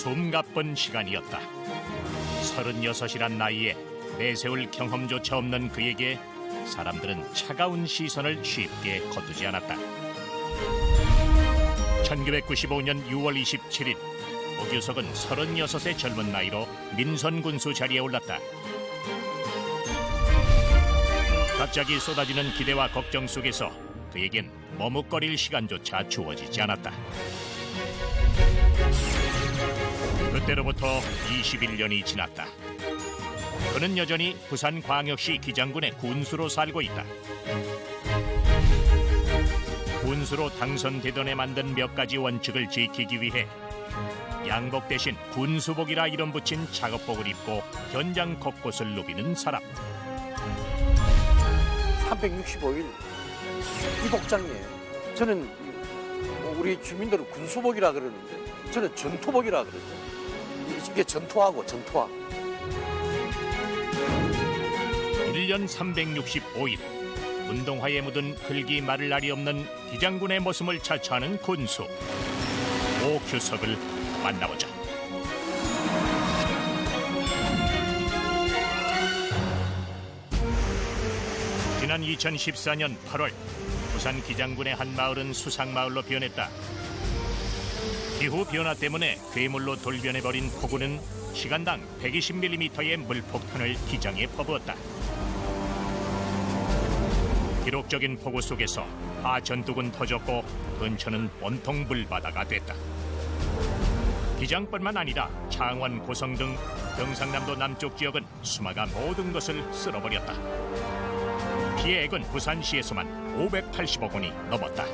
숨가쁜 시간이었다. 36이란 나이에 내세울 경험조차 없는 그에게 사람들은 차가운 시선을 쉽게 거두지 않았다. 1995년 6월 27일 오규석은 36의 젊은 나이로 민선군수 자리에 올랐다. 갑자기 쏟아지는 기대와 걱정 속에서 그에겐 머뭇거릴 시간조차 주어지지 않았다. 그때로부터 21년이 지났다. 그는 여전히 부산광역시 기장군의 군수로 살고 있다. 군수로 당선되던 해 만든 몇 가지 원칙을 지키기 위해 양복 대신 군수복이라 이름 붙인 작업복을 입고 현장 곳곳을 누비는 사람. 365일 이 복장이에요. 저는 우리 주민들은 군수복이라 그러는데 저는 전투복이라 그러죠. 이게 전투화고 전투화. 1년 365일 운동화에 묻은 흙이 마를 날이 없는 기장군의 모습을 자처하는 군수 오규석을 만나보자. 지난 2014년 8월 부산 기장군의 한 마을은 수상마을로 변했다. 기후 변화 때문에 괴물로 돌변해버린 폭우는 시간당 120mm의 물폭탄을 기장에 퍼부었다. 기록적인 폭우 속에서 하전둑은 터졌고 근처는 온통 물바다가 됐다. 기장뿐만 아니라 창원, 고성 등 경상남도 남쪽 지역은 수마가 모든 것을 쓸어버렸다. 피해액은 부산시에서만 580억 원이 넘었다.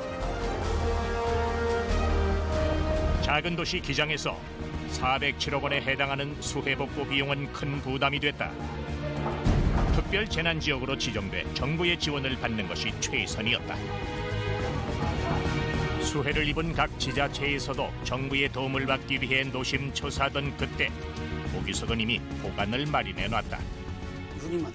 작은 도시 기장에서 407억 원에 해당하는 수해복구 비용은 큰 부담이 됐다. 특별 재난지역으로 지정돼 정부의 지원을 받는 것이 최선이었다. 수해를 입은 각 지자체에서도 정부의 도움을 받기 위해 노심초사하던 그때 오규석은 이미 보관을 마련해놨다. 누님은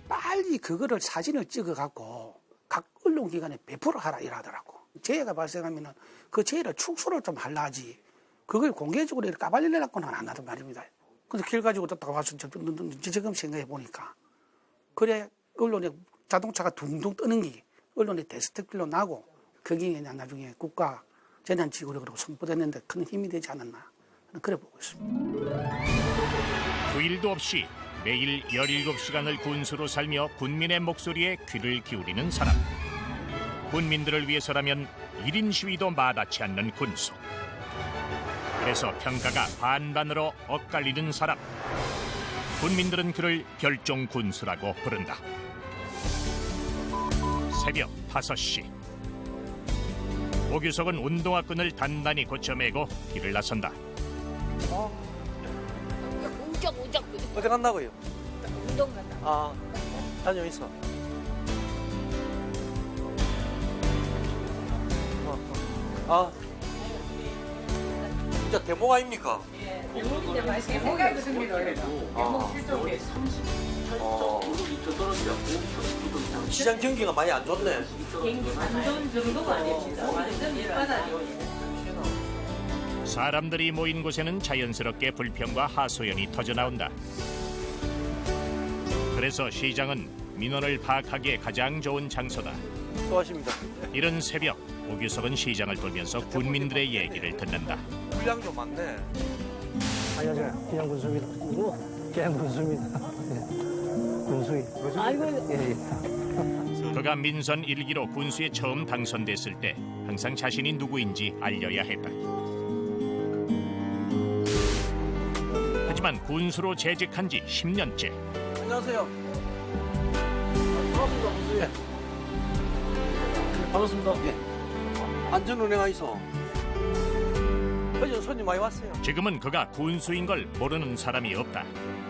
빨리 그거를 사진을 찍어갖고 각 언론기관에 배포를 하라 이러더라고. 재해가 발생하면 그 재해를 축소를 좀 하려 하지 그걸 공개적으로 이렇게 까발려내라고는 안 하단 말입니다. 그래서 길 가지고 또 와서 지금 생각해 보니까 그래 언론에 자동차가 둥둥 뜨는 게 언론의 데스크길로 나고 거기에 나중에 국가 재난지구로 선포됐는데 큰 힘이 되지 않았나 그래 보고 있습니다. 휴일도 없이 매일 17시간을 군수로 살며 군민의 목소리에 귀를 기울이는 사람. 군민들을 위해서라면 1인 시위도 마다치 않는 군수. 그래서 평가가 반반으로 엇갈리는 사람. 군민들은 그를 별종 군수라고 부른다. 새벽 5시. 오규석은 운동화 끈을 단단히 고쳐매고 길을 나선다. 우적 어디 간다고요? 운동 간다. 다녀있어. 진짜 대목 아닙니까? 대목이 무슨 일을 대목 실종에 시장 경기가 많이 안 좋네. 안 좋은 정도가 아닙니다. 완전 밑바닥이에요. 사람들이 모인 곳에는 자연스럽게 불평과 하소연이 터져나온다. 그래서 시장은 민원을 파악하기에 가장 좋은 장소다. 수고하십니다. 이른 새벽 오규석은 시장을 돌면서 군민들의 얘기를 듣는다. 물량 좀 많네. 안녕하세요. 기장 군수입니다. 기장 군수입니다. 군수이. 아이고. 예. 그가 민선 1기로 군수에 처음 당선됐을 때 항상 자신이 누구인지 알려야 했다. 하지만 군수로 재직한 지 10년째. 안녕하세요. 반갑습니다, 군수님. 반갑습니다. 예. 안전운행하 있어. 어제 손님 많이 왔어요. 지금은 그가 군수인 걸 모르는 사람이 없다.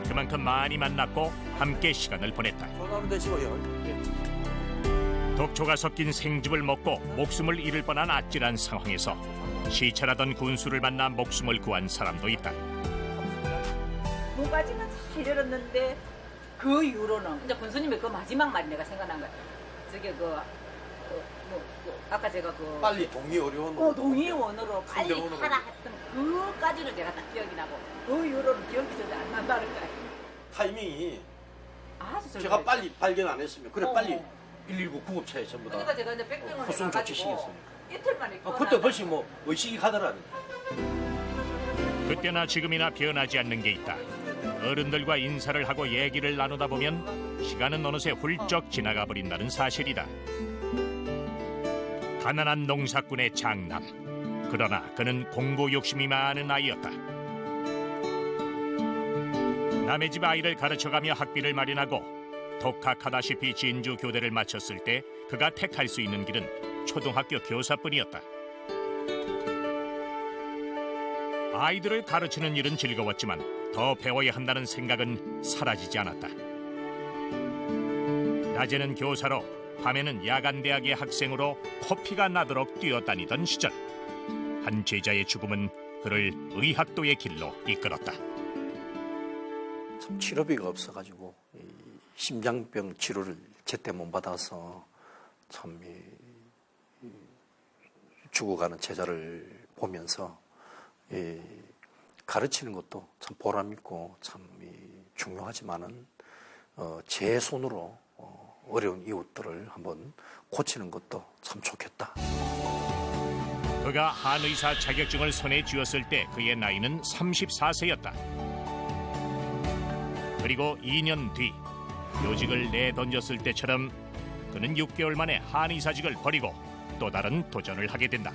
그만큼 많이 만났고 함께 시간을 보냈다. 전화로 되시고요. 예. 독초가 섞인 생즙을 먹고 목숨을 잃을 뻔한 아찔한 상황에서 시찰하던 군수를 만나 목숨을 구한 사람도 있다. 뭐까지는 잘 열었는데 그 이후로는 이제 군수님의 그 마지막 말이 내가 생각난 거야. 저게 그 아까 제가 그 빨리 동의 어려운. 동의원으로 빨리 상대원으로. 하라 했던 그까지는 제가 딱 기억이 나고 그 이후로는 기억이 전혀 안 난다는 거예요. 타이밍이 아주 제가 절묘했어요. 빨리 발견 안 했으면 그래 어. 빨리 119 구급차에 전부 다. 그러니까 제가 이제 백병원에 후순 가가지고 조치시켰으니까. 이틀 만에 그때 벌써 뭐 의식이 가더라니까. 그때나 지금이나 변하지 않는 게 있다. 어른들과 인사를 하고 얘기를 나누다 보면 시간은 어느새 훌쩍 지나가 버린다는 사실이다. 가난한 농사꾼의 장남. 그러나 그는 공부 욕심이 많은 아이였다. 남의 집 아이를 가르쳐가며 학비를 마련하고 독학하다시피 진주 교대를 마쳤을 때 그가 택할 수 있는 길은 초등학교 교사뿐이었다. 아이들을 가르치는 일은 즐거웠지만 더 배워야 한다는 생각은 사라지지 않았다. 낮에는 교사로 밤에는 야간대학의 학생으로 코피가 나도록 뛰어다니던 시절 한 제자의 죽음은 그를 의학도의 길로 이끌었다. 참 치료비가 없어가지고 이 심장병 치료를 제때 못 받아서 참 죽어가는 제자를 보면서 가르치는 것도 참 보람 있고 참 중요하지만은 제 손으로 어려운 이웃들을 한번 고치는 것도 참 좋겠다. 그가 한의사 자격증을 손에 쥐었을 때 그의 나이는 34세였다. 그리고 2년 뒤 요직을 내던졌을 때처럼 그는 6개월 만에 한의사직을 버리고 또 다른 도전을 하게 된다.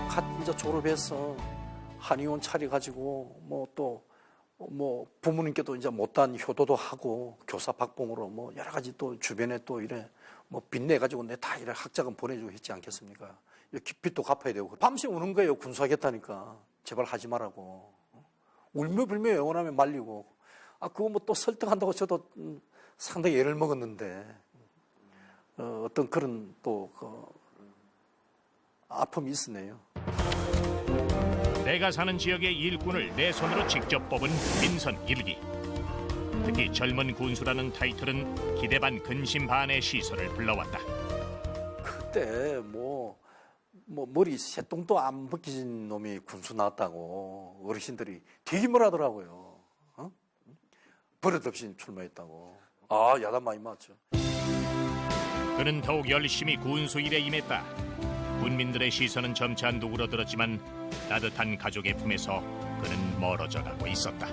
갓 이제 졸업해서 한의원 차려가지고 뭐 부모님께도 이제 못한 효도도 하고 교사 박봉으로 뭐 여러 가지 또 주변에 또 이래 뭐 빚내가지고 내 다 이래 학자금 보내주고 했지 않겠습니까? 빚도 갚아야 되고 밤새 우는 거예요. 군수하겠다니까 제발 하지 말라고. 울며 불며 영원하며 말리고 그거 뭐 또 설득한다고 저도 상당히 애를 먹었는데 어떤 그런 또 아픔이 있으네요. 내가 사는 지역의 일꾼을 내 손으로 직접 뽑은 민선 일기. 특히 젊은 군수라는 타이틀은 기대 반 근심 반의 시선을 불러왔다. 그때 뭐 머리 새똥도 안 벗겨진 놈이 군수 나왔다고 어르신들이 되게 뭐라 하더라고요. 버릇없이 출마했다고. 야단 많이 맞죠. 그는 더욱 열심히 군수 일에 임했다. 군민들의 시선은 점차 누그러들었지만 따뜻한 가족의 품에서 그는 멀어져 가고 있었다.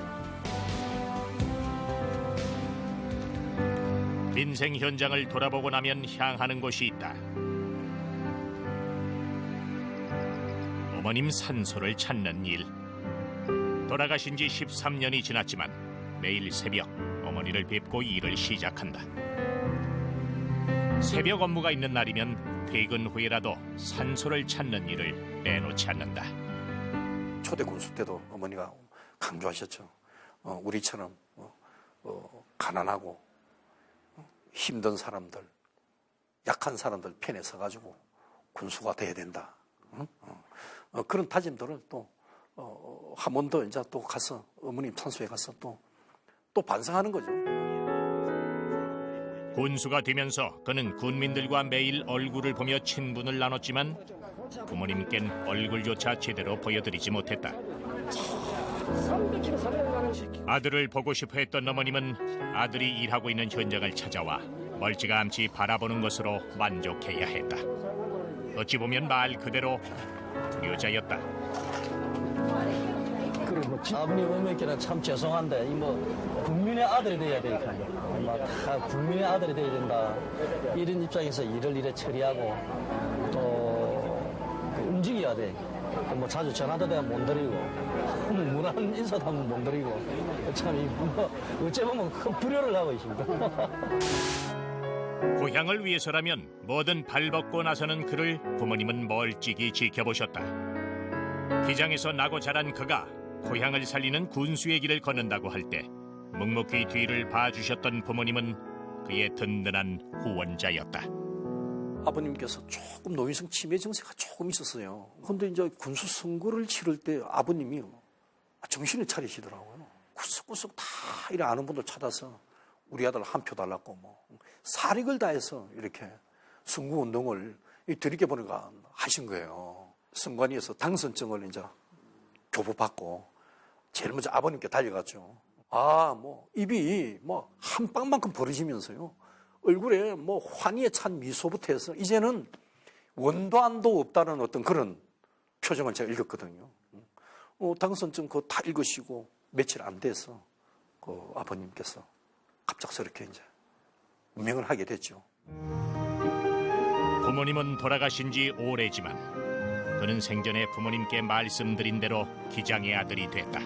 민생 현장을 돌아보고 나면 향하는 곳이 있다. 어머님 산소를 찾는 일. 돌아가신 지 13년이 지났지만 매일 새벽 어머니를 뵙고 일을 시작한다. 새벽 업무가 있는 날이면 퇴근 후에라도 산소를 찾는 일을 빼놓지 않는다. 초대 군수 때도 어머니가 강조하셨죠. 우리처럼 가난하고 힘든 사람들, 약한 사람들 편에 서가지고 군수가 돼야 된다. 그런 다짐들을 또 한 번 더 이제 또 가서 어머님 산소에 가서 또 반성하는 거죠. 군수가 되면서 그는 군민들과 매일 얼굴을 보며 친분을 나눴지만 부모님께는 얼굴조차 제대로 보여드리지 못했다. 아들을 보고 싶어 했던 어머님은 아들이 일하고 있는 현장을 찾아와 멀찌감치 바라보는 것으로 만족해야 했다. 어찌 보면 말 그대로 불효자였다. 그래 뭐 아버님 어머니께는 참 죄송한데 국민의 아들이 돼야 되니까요. 다 국민의 아들이 돼야 된다. 이런 입장에서 일을 이래 처리하고 또 움직여야 돼. 뭐 자주 전화도 내가 못 드리고 문안 인사도 하면 못 드리고 참 어째 보면 큰 불효를 하고 있습니다. 고향을 위해서라면 뭐든 발벗고 나서는 그를 부모님은 멀찍이 지켜보셨다. 기장에서 나고 자란 그가 고향을 살리는 군수의 길을 걷는다고 할 때 묵묵히 뒤를 봐주셨던 부모님은 그의 든든한 후원자였다. 아버님께서 조금 노인성 치매 증세가 조금 있었어요. 그런데 이제 군수 선거를 치를 때 아버님이 정신을 차리시더라고요. 구석구석 다 이래 아는 분들 찾아서 우리 아들 한 표 달라고 뭐 사력을 다해서 이렇게 선거운동을 들이켜보니까 하신 거예요. 선관위에서 당선증을 이제 교부받고 제일 먼저 아버님께 달려갔죠. 입이 한 방만큼 벌어지면서요. 얼굴에 환희에 찬 미소부터 해서 이제는 원도 안도 없다는 어떤 그런 표정을 제가 읽었거든요. 당선증 그거 다 읽으시고 며칠 안 돼서 그 아버님께서 갑작스럽게 이제 운명을 하게 됐죠. 부모님은 돌아가신 지 오래지만 그는 생전에 부모님께 말씀드린 대로 기장의 아들이 됐다.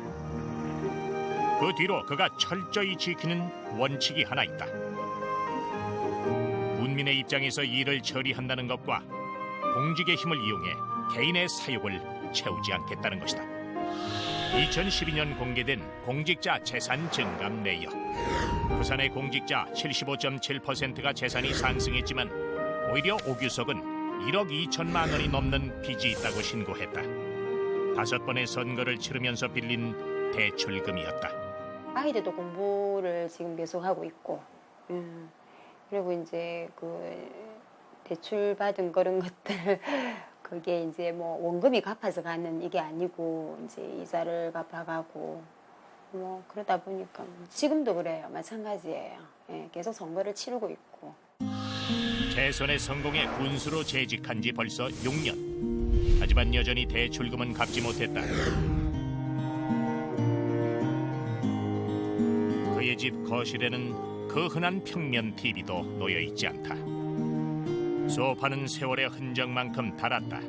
그 뒤로 그가 철저히 지키는 원칙이 하나 있다. 군민의 입장에서 일을 처리한다는 것과 공직의 힘을 이용해 개인의 사욕을 채우지 않겠다는 것이다. 2012년 공개된 공직자 재산 증감 내역. 부산의 공직자 75.7%가 재산이 상승했지만 오히려 오규석은 1억 2천만 원이 넘는 빚이 있다고 신고했다. 5번의 선거를 치르면서 빌린 대출금이었다. 아이들도 공부를 지금 계속하고 있고, 그리고 이제 그 대출 받은 그런 것들 그게 이제 뭐 원금이 갚아서 가는 이게 아니고 이제 이자를 갚아가고 뭐 그러다 보니까 지금도 그래요. 마찬가지예요. 예, 계속 선거를 치르고 있고. 대선에 성공해 군수로 재직한 지 벌써 6년. 하지만 여전히 대출금은 갚지 못했다. 그의 집 거실에는 그 흔한 평면 TV도 놓여 있지 않다. 소파는 세월의 흔적만큼 닳았다.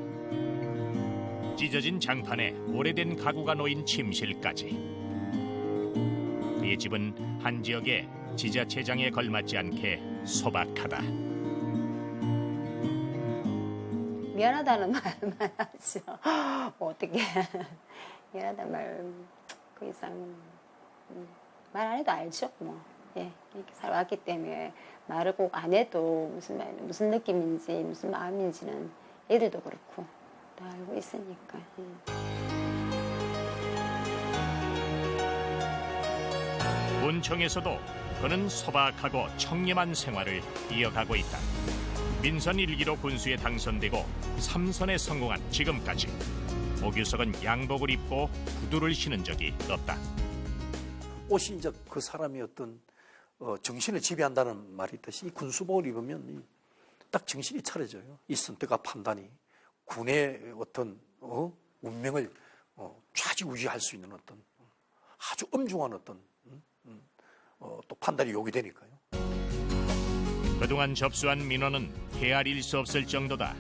찢어진 장판에 오래된 가구가 놓인 침실까지. 그의 집은 한 지역의 지자체장에 걸맞지 않게 소박하다. 미안하다는 말만 하죠. 뭐 어떻게 미안하다는 말 그 이상 말 안 해도 알죠. 뭐 예, 이렇게 살아왔기 때문에 말을 꼭 안 해도 무슨 느낌인지 무슨 마음인지는 애들도 그렇고 다 알고 있으니까. 군청에서도 그는 소박하고 청렴한 생활을 이어가고 있다. 민선 1기로 군수에 당선되고 3선에 성공한 지금까지 오규석은 양복을 입고 구두를 신은 적이 없다. 옷이 이제 그 사람의 어떤 정신을 지배한다는 말이 있듯이 이 군수복을 입으면 딱 정신이 차려져요. 이 선택과 판단이 군의 어떤 운명을 좌지우지할 수 있는 어떤 아주 엄중한 어떤 또 판단이 요구되니까요. 그동안 접수한 민원은 헤아릴 수 없을 정도다.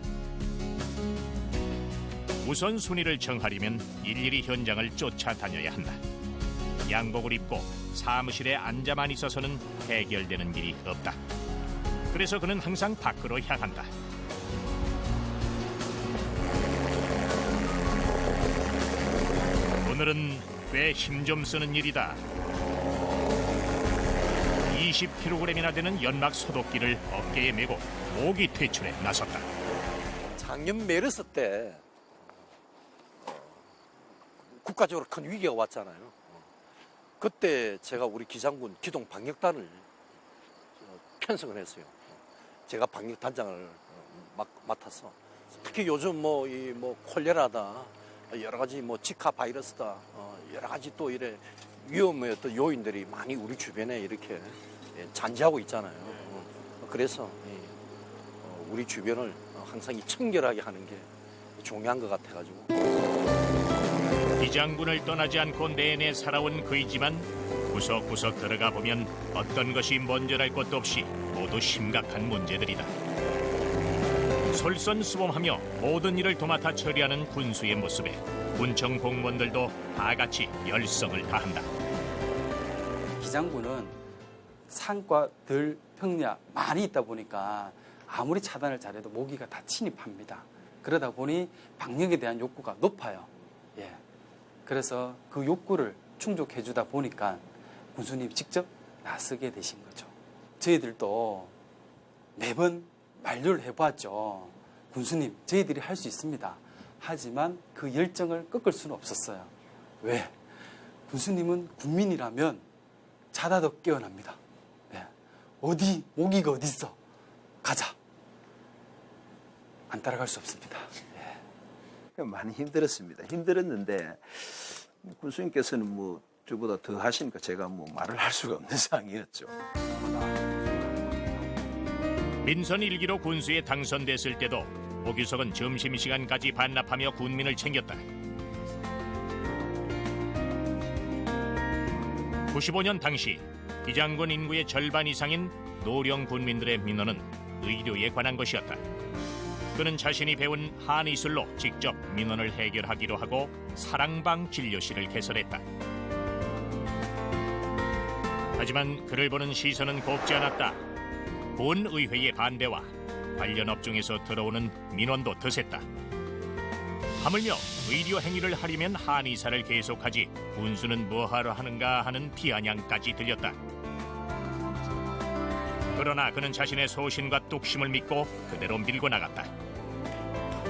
우선순위를 정하려면 일일이 현장을 쫓아다녀야 한다. 양복을 입고 사무실에 앉아만 있어서는 해결되는 일이 없다. 그래서 그는 항상 밖으로 향한다. 오늘은 꽤 힘 좀 쓰는 일이다. 20kg이나 되는 연막 소독기를 어깨에 메고 모기 퇴출에 나섰다. 작년 메르스 때 국가적으로 큰 위기가 왔잖아요. 그때 제가 우리 기장군 기동 방역단을 편성을 했어요. 제가 방역단장을 맡아서 특히 요즘 콜레라다 여러 가지 지카 바이러스다 여러 가지 또 이래 위험의 어떤 요인들이 많이 우리 주변에 이렇게 잔재하고 있잖아요. 그래서 우리 주변을 항상 청결하게 하는 게 중요한 것 같아가지고. 기장군을 떠나지 않고 내내 살아온 그이지만 구석구석 들어가 보면 어떤 것이 먼저랄 것도 없이 모두 심각한 문제들이다. 솔선수범하며 모든 일을 도맡아 처리하는 군수의 모습에 군청 공무원들도 다 같이 열성을 다한다. 기장군은 산과 들, 평야 많이 있다 보니까 아무리 차단을 잘해도 모기가 다 침입합니다. 그러다 보니 방역에 대한 욕구가 높아요. 예. 그래서 그 욕구를 충족해 주다 보니까 군수님이 직접 나서게 되신 거죠. 저희들도 매번 만류를 해보았죠. 군수님, 저희들이 할 수 있습니다. 하지만 그 열정을 꺾을 수는 없었어요. 왜? 군수님은 군민이라면 자다 더 깨어납니다. 네. 어디 모기가 어디 있어? 가자. 안 따라갈 수 없습니다. 많이 힘들었습니다. 힘들었는데 군수님께서는 뭐 저보다 더 하시니까 제가 뭐 말을 할 수가 없는 상황이었죠. 민선 1기로 군수에 당선됐을 때도 오규석은 점심시간까지 반납하며 군민을 챙겼다. 95년 당시 기장군 인구의 절반 이상인 노령 군민들의 민원은 의료에 관한 것이었다. 그는 자신이 배운 한의술로 직접 민원을 해결하기로 하고 사랑방 진료실을 개설했다. 하지만 그를 보는 시선은 곱지 않았다. 본 의회의 반대와 관련 업종에서 들어오는 민원도 드셌다. 하물며 의료 행위를 하려면 한의사를 계속하지 군수는 뭐하러 하는가 하는 비아냥까지 들렸다. 그러나 그는 자신의 소신과 뚝심을 믿고 그대로 밀고 나갔다.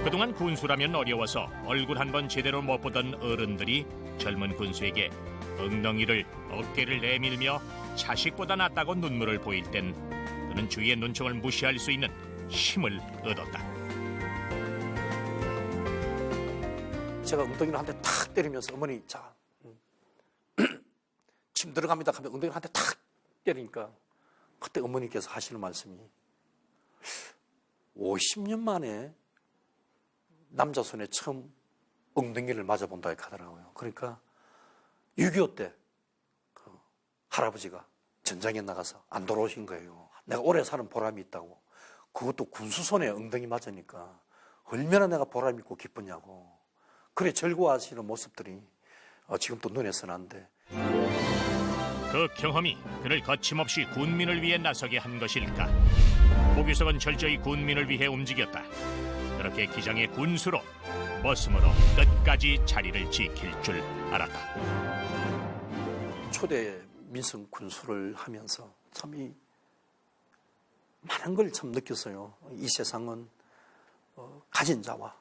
그동안 군수라면 어려워서 얼굴 한 번 제대로 못 보던 어른들이 젊은 군수에게 엉덩이를 어깨를 내밀며 자식보다 낫다고 눈물을 보일 땐 그는 주위의 눈총을 무시할 수 있는 힘을 얻었다. 제가 엉덩이를 한 대 탁 때리면서 어머니 자 침 들어갑니다 하면 엉덩이를 한 대 탁 때리니까 그때 어머니께서 하시는 말씀이 50년 만에 남자 손에 처음 엉덩이를 맞아본다 이렇게 하더라고요. 그러니까 6.25 때 그 할아버지가 전장에 나가서 안 돌아오신 거예요. 내가 오래 사는 보람이 있다고. 그것도 군수 손에 엉덩이 맞으니까 얼마나 내가 보람 있고 기쁘냐고. 그래 즐거워하시는 모습들이 지금 또 눈에 선한데. 그 경험이 그를 거침없이 군민을 위해 나서게 한 것일까? 오규석은 철저히 군민을 위해 움직였다. 그렇게 기장의 군수로 머슴으로 끝까지 자리를 지킬 줄 알았다. 초대 민성 군수를 하면서 참 이 많은 걸 참 느꼈어요. 이 세상은 가진 자와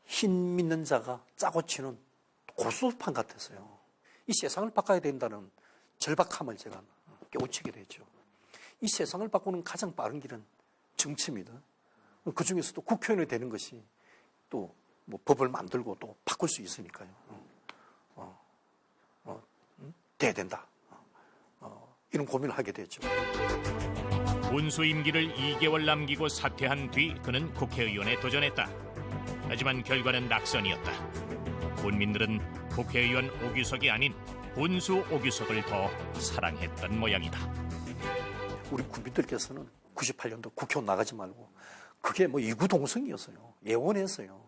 힘 믿는 자가 짜고 치는 고수판 같았어요. 이 세상을 바꿔야 된다는 절박함을 제가 깨우치게 됐죠. 이 세상을 바꾸는 가장 빠른 길은 정치입니다. 그 중에서도 국회의원이 되는 것이 또 뭐 법을 만들고 또 바꿀 수 있으니까요. 돼야 된다. 이런 고민을 하게 됐죠. 군수 임기를 2개월 남기고 사퇴한 뒤 그는 국회의원에 도전했다. 하지만 결과는 낙선이었다. 군민들은 국회의원 오규석이 아닌 군수 오규석을 더 사랑했던 모양이다. 우리 국민들께서는 98년도 국회의원 나가지 말고 그게 뭐 이구동성이었어요. 예원했어요.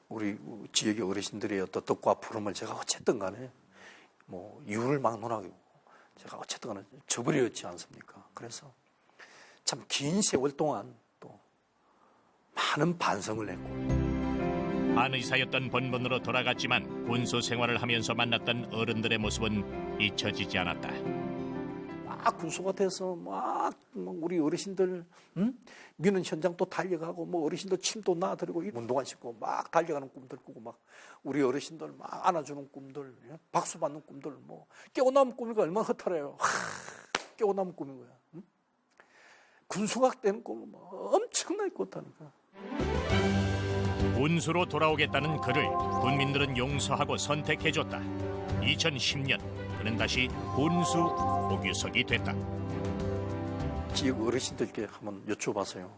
우리 지역의 어르신들의 어떤 뜻과 부름을 제가 어쨌든 간에 뭐 이유를 막론하고 제가 어쨌든 간에 저버렸지 않습니까? 그래서 참 긴 세월 동안 또 많은 반성을 했고. 한의사였던 본분으로 돌아갔지만 군수 생활을 하면서 만났던 어른들의 모습은 잊혀지지 않았다. 막 군수가 돼서 막 우리 어르신들 미는 현장 또 달려가고 뭐 어르신들 침도 놔드리고 운동화 신고 막 달려가는 꿈들 꾸고 막 우리 어르신들 막 안아주는 꿈들 박수 받는 꿈들 뭐 깨어나면 꿈이가 얼마나 허탈해요. 깨어나면 꿈인 거야. 군수가 되는 꿈은 뭐 엄청나게 꽃하니까. 군수로 돌아오겠다는 그를 군민들은 용서하고 선택해줬다. 2010년 그는 다시 군수 오규석이 됐다. 지역 어르신들께 한번 여쭤봐서요.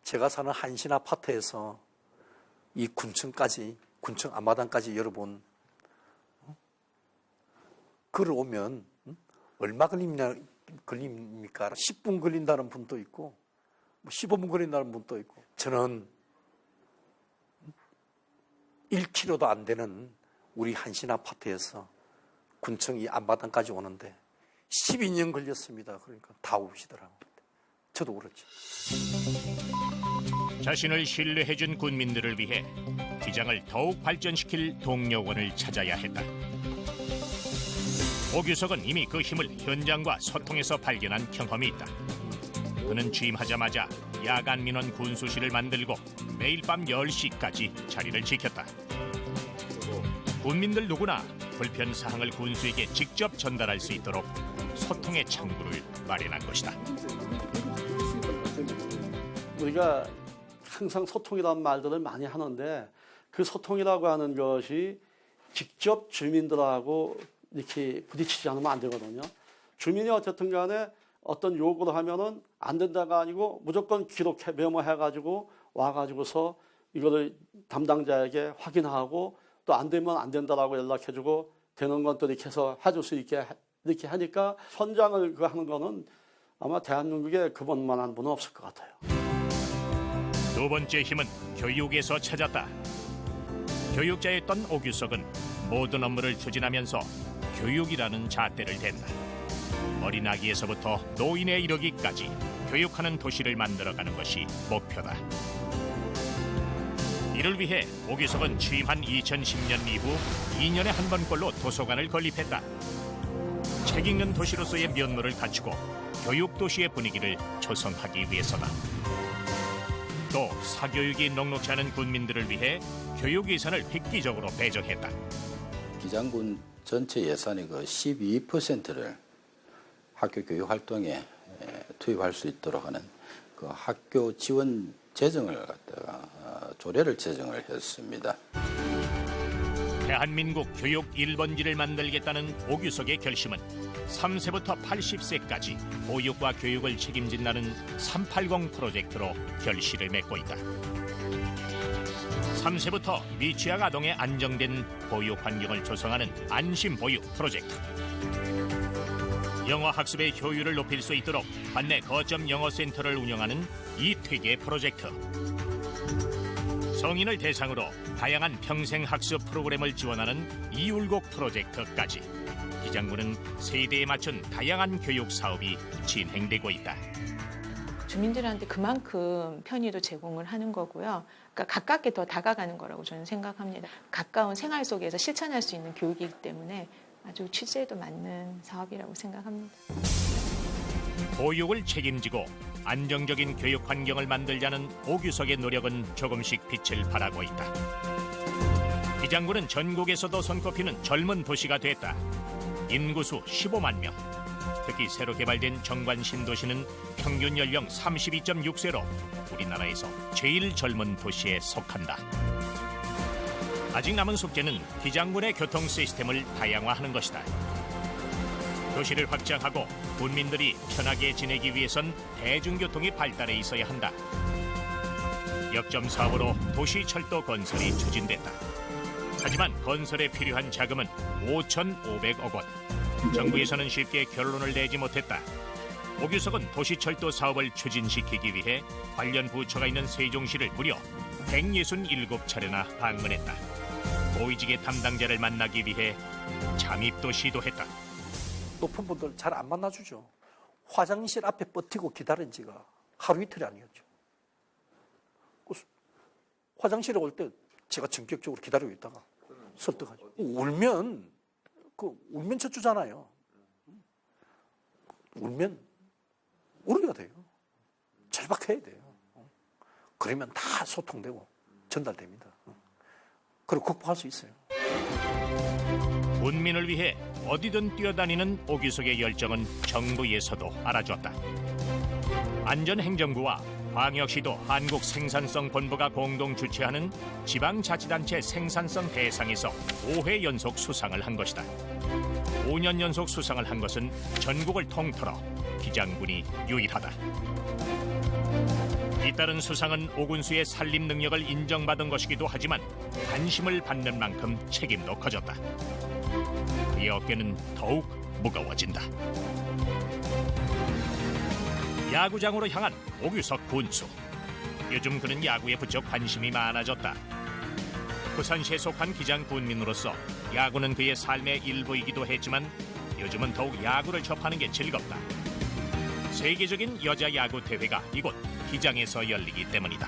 제가 사는 한신 아파트에서 이 군청까지 군청 앞마당까지 열어본 글을 오면 얼마 걸립니까? 10분 걸린다는 분도 있고 15분 걸린다는 분도 있고 저는 1km도 안 되는 우리 한신 아파트에서 군청 이 앞마당까지 오는데 12년 걸렸습니다. 그러니까 다 오시더라고요. 저도 그렇죠. 자신을 신뢰해준 군민들을 위해 기장을 더욱 발전시킬 동료원을 찾아야 했다. 오규석은 이미 그 힘을 현장과 소통에서 발견한 경험이 있다. 그는 취임하자마자 야간 민원 군수실을 만들고 매일 밤 10시까지 자리를 지켰다. 군민들 누구나 불편 사항을 군수에게 직접 전달할 수 있도록 소통의 창구를 마련한 것이다. 우리가 항상 소통이라는 말들을 많이 하는데 그 소통이라고 하는 것이 직접 주민들하고 이렇게 부딪히지 않으면 안 되거든요. 주민이 어쨌든 간에 어떤 요구를 하면은 안 된다가 아니고 무조건 기록해 메모해가지고 와가지고서 이거를 담당자에게 확인하고 또 안 되면 안 된다라고 연락해주고 되는 건 또 이렇게 해서 해줄 수 있게 이렇게 하니까 현장을 하는 거는 아마 대한민국에 그분만한 분은 없을 것 같아요. 두 번째 힘은 교육에서 찾았다. 교육자였던 오규석은 모든 업무를 추진하면서 교육이라는 잣대를 댄다. 어린아기에서부터 노인에 이르기까지 교육하는 도시를 만들어가는 것이 목표다. 이를 위해 오규석은 취임한 2010년 이후 2년에 한 번꼴로 도서관을 건립했다. 책 읽는 도시로서의 면모를 갖추고 교육도시의 분위기를 조성하기 위해서다. 또 사교육이 녹록지 않은 군민들을 위해 교육 예산을 획기적으로 배정했다. 기장군 전체 예산의 그 12%를 학교 교육 활동에 투입할 수 있도록 하는 그 학교 지원 재정을 갖다가 조례를 제정을 했습니다. 대한민국 교육 1번지를 만들겠다는 오규석의 결심은 3세부터 80세까지 보육과 교육을 책임진다는 380 프로젝트로 결실을 맺고 있다. 3세부터 미취학 아동의 안정된 보육 환경을 조성하는 안심보육 프로젝트. 영어 학습의 효율을 높일 수 있도록 반내 거점 영어센터를 운영하는 이퇴계 프로젝트. 성인을 대상으로 다양한 평생학습 프로그램을 지원하는 이울곡 프로젝트까지 기장군은 세대에 맞춘 다양한 교육 사업이 진행되고 있다. 주민들한테 그만큼 편의도 제공을 하는 거고요. 그러니까 가깝게 더 다가가는 거라고 저는 생각합니다. 가까운 생활 속에서 실천할 수 있는 교육이기 때문에 아주 취지에도 맞는 사업이라고 생각합니다. 보육을 책임지고 안정적인 교육 환경을 만들자는 오규석의 노력은 조금씩 빛을 발하고 있다. 기장군은 전국에서도 손꼽히는 젊은 도시가 됐다. 인구수 15만 명. 특히 새로 개발된 정관 신도시는 평균 연령 32.6세로 우리나라에서 제일 젊은 도시에 속한다. 아직 남은 숙제는 기장군의 교통 시스템을 다양화하는 것이다. 도시를 확장하고 군민들이 편하게 지내기 위해선 대중교통이 발달해 있어야 한다. 역점 사업으로 도시철도 건설이 추진됐다. 하지만 건설에 필요한 자금은 5,500억 원. 정부에서는 쉽게 결론을 내지 못했다. 오규석은 도시철도 사업을 추진시키기 위해 관련 부처가 있는 세종시를 무려 167차례나 방문했다. 고위직의 담당자를 만나기 위해 잠입도 시도했다. 높은 분들 잘 안 만나주죠. 화장실 앞에 버티고 기다린 지가 하루 이틀이 아니었죠. 화장실에 올 때 제가 전격적으로 기다리고 있다가 설득하죠. 울면 젖주잖아요. 울면 우리가 돼요. 절박해야 돼요. 그러면 다 소통되고 전달됩니다. 그리고 극복할 수 있어요. 군민을 위해 어디든 뛰어다니는 오규석의 열정은 정부에서도 알아줬다. 안전행정부와 광역시도 한국생산성본부가 공동 주최하는 지방자치단체 생산성 대상에서 5회 연속 수상을 한 것이다. 5년 연속 수상을 한 것은 전국을 통틀어 기장군이 유일하다. 잇따른 수상은 오군수의 살림 능력을 인정받은 것이기도 하지만 관심을 받는 만큼 책임도 커졌다. 그의 어깨는 더욱 무거워진다. 야구장으로 향한 오규석 군수. 요즘 그는 야구에 부쩍 관심이 많아졌다. 부산시에 속한 기장 군민으로서 야구는 그의 삶의 일부이기도 했지만 요즘은 더욱 야구를 접하는 게 즐겁다. 세계적인 여자 야구 대회가 이곳 기장에서 열리기 때문이다.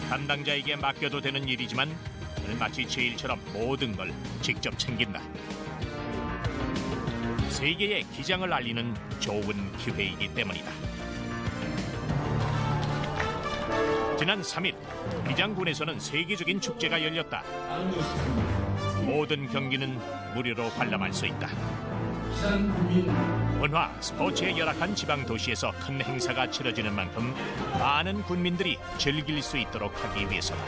담당자에게 맡겨도 되는 일이지만 그는 마치 제 일처럼 모든 걸 직접 챙긴다. 세계에 기장을 알리는 좋은 기회이기 때문이다. 지난 3일 기장군에서는 세계적인 축제가 열렸다. 모든 경기는 무료로 관람할 수 있다. 문화, 스포츠에 열악한 지방 도시에서 큰 행사가 치러지는 만큼 많은 군민들이 즐길 수 있도록 하기 위해서다.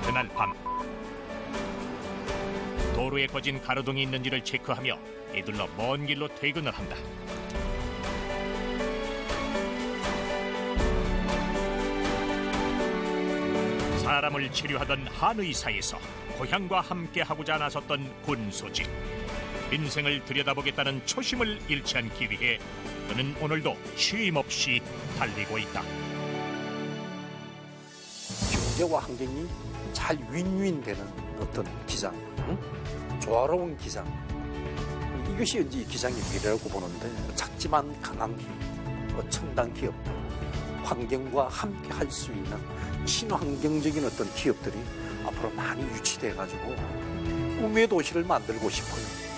그날 밤 도로에 꺼진 가로등이 있는지를 체크하며 이들러 먼 길로 퇴근을 한다. 사람을 치료하던 한 의사에서 고향과 함께하고자 나섰던 군 소집. 인생을 들여다보겠다는 초심을 잃지 않기 위해 그는 오늘도 쉼 없이 달리고 있다. 경제와 환경이 잘 윈윈되는 어떤 기장, 조화로운 기장. 이것이 이제 기장의 미래라고 보는데 작지만 강한 기업, 첨단 기업들, 환경과 함께 할 수 있는 친환경적인 어떤 기업들이 앞으로 많이 유치돼 가지고 꿈의 도시를 만들고 싶어요.